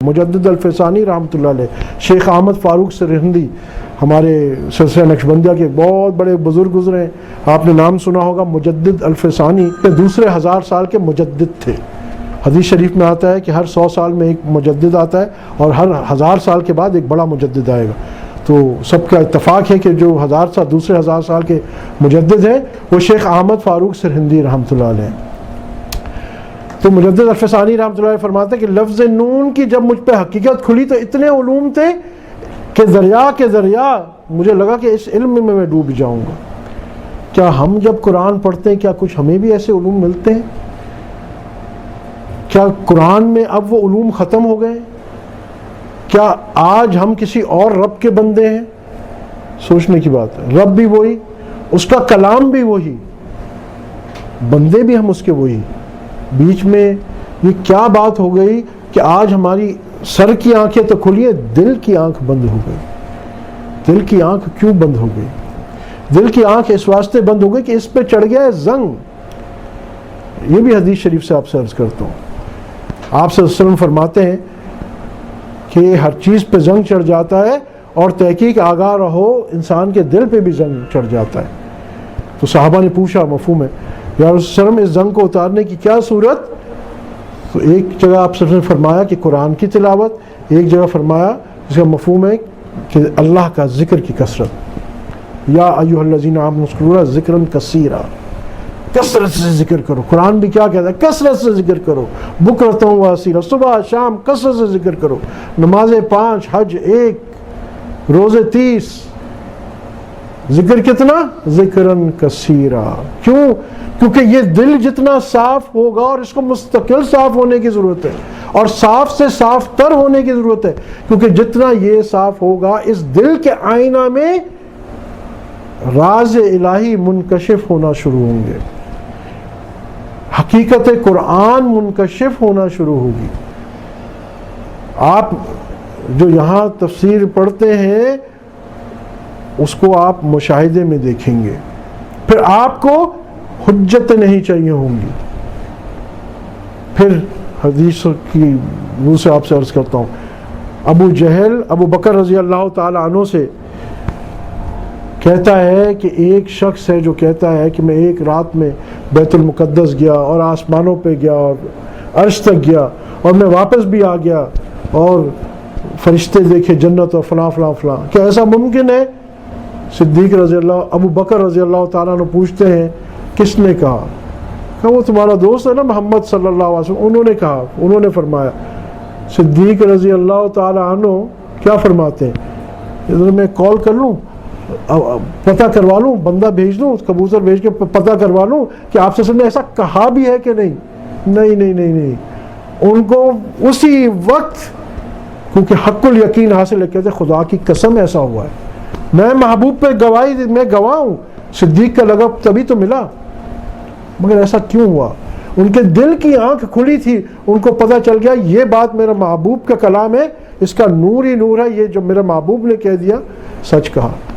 مجدد الفسانی رحمۃ اللہ علیہ، شیخ احمد فاروق سرہندی ہمارے سلسلہ نقشبندیہ کے بہت بڑے بزرگ گزرے ہیں، آپ نے نام سنا ہوگا۔ مجدد الفسانی دوسرے 1000 سال کے مجدد تھے۔ حدیث شریف میں آتا ہے کہ ہر 100 سال میں ایک مجدد آتا ہے اور ہر 1000 سال کے بعد ایک بڑا مجدد آئے گا۔ تو سب کا اتفاق ہے کہ جو دوسرے 1000 سال کے مجدد ہیں وہ شیخ احمد فاروق سرہندی رحمۃ اللہ علیہ ہیں۔ تو مجدد الفسانی رحمۃ اللہ علیہ فرماتے ہیں کہ لفظ نون کی جب مجھ پہ حقیقت کھلی تو اتنے علوم تھے کہ دریا کے دریا مجھے لگا کہ اس علم میں میں ڈوب جاؤں گا۔ کیا ہم جب قرآن پڑھتے ہیں کیا کچھ ہمیں بھی ایسے علوم ملتے ہیں؟ کیا قرآن میں اب وہ علوم ختم ہو گئے؟ کیا آج ہم کسی اور رب کے بندے ہیں؟ سوچنے کی بات ہے۔ رب بھی وہی، اس کا کلام بھی وہی، بندے بھی ہم اس کے وہی۔ بیچ میں یہ کیا بات ہو گئی کہ آج ہماری سر کی آنکھیں تو کھلی ہیں، دل کی آنکھ بند ہو گئی۔ دل کی آنکھ کیوں بند ہو گئی؟ دل کی آنکھ اس واسطے بند ہو گئی کہ اس پہ چڑھ گیا ہے زنگ۔ یہ بھی حدیث شریف سے آپ سے عرض کرتا ہوں۔ آپ صلی اللہ علیہ وسلم فرماتے ہیں کہ ہر چیز پہ زنگ چڑھ جاتا ہے اور تحقیق آگاہ رہو انسان کے دل پہ بھی زنگ چڑھ جاتا ہے۔ تو صحابہ نے پوچھا مفہوم ہے یا رسول اللہ صلی اللہ علیہ وسلم اس زنگ کو اتارنے کی کیا صورت؟ تو ایک جگہ آپ صلی اللہ علیہ وسلم نے فرمایا کہ قرآن کی تلاوت، ایک جگہ فرمایا جس کا مفہوم ہے کہ اللہ کا ذکر کی کثرت۔ یا ایھا الذین آمنوا اذکروا ذکرا کثیرا، کثرت سے ذکر کرو۔ قرآن بھی کیا کہتا ہے؟ کثرت سے ذکر کرو۔ بکرۃ و اصیلا، صبح شام کثرت سے ذکر کرو۔ نمازیں 5، حج 1، روزے 30، ذکر کتنا؟ ذکرن کثیرا۔ کیوں؟ کیونکہ یہ دل جتنا صاف ہوگا، اور اس کو مستقل صاف ہونے کی ضرورت ہے، اور صاف سے صاف تر ہونے کی ضرورت ہے، کیونکہ جتنا یہ صاف ہوگا اس دل کے آئینہ میں راز الہی منکشف ہونا شروع ہوں گے، حقیقت قرآن منکشف ہونا شروع ہوگی۔ آپ جو یہاں تفسیر پڑھتے ہیں اس کو آپ مشاہدے میں دیکھیں گے، پھر آپ کو حجت نہیں چاہیے ہوں گی۔ پھر حدیث کی روح سے آپ سے عرض کرتا ہوں، ابو جہل ابو بکر رضی اللہ تعالی عنہ سے کہتا ہے کہ ایک شخص ہے جو کہتا ہے کہ میں ایک رات میں بیت المقدس گیا اور آسمانوں پہ گیا اور عرش تک گیا اور میں واپس بھی آ گیا اور فرشتے دیکھے، جنت اور فلاں فلاں فلاں۔ کیا ایسا ممکن ہے؟ صدیق رضی اللہ ابو بکر رضی اللہ تعالیٰ عنہ پوچھتے ہیں کس نے کہا؟ کہ وہ تمہارا دوست ہے نا محمد صلی اللہ علیہ وسلم، انہوں نے کہا، انہوں نے فرمایا۔ صدیق رضی اللہ تعالیٰ عنہ کیا فرماتے ہیں؟ ادھر میں کال کر لوں، پتہ کروا لوں، بندہ بھیج دوں، کبوتر بھیج کے پتہ کروا لوں کہ آپ سے نے ایسا کہا بھی ہے کہ نہیں؟ نہیں نہیں نہیں نہیں۔ ان کو اسی وقت کیونکہ حق الیقین حاصل ہے، کہتے خدا کی قسم ایسا ہوا ہے، میں محبوب پہ گواہی، میں گواہ ہوں، صدیق کا لقب تبھی تو ملا۔ مگر ایسا کیوں ہوا؟ ان کے دل کی آنکھ کھلی تھی، ان کو پتہ چل گیا یہ بات میرا محبوب کا کلام ہے، اس کا نور ہی نور ہے، یہ جو میرا محبوب نے کہہ دیا سچ کہا۔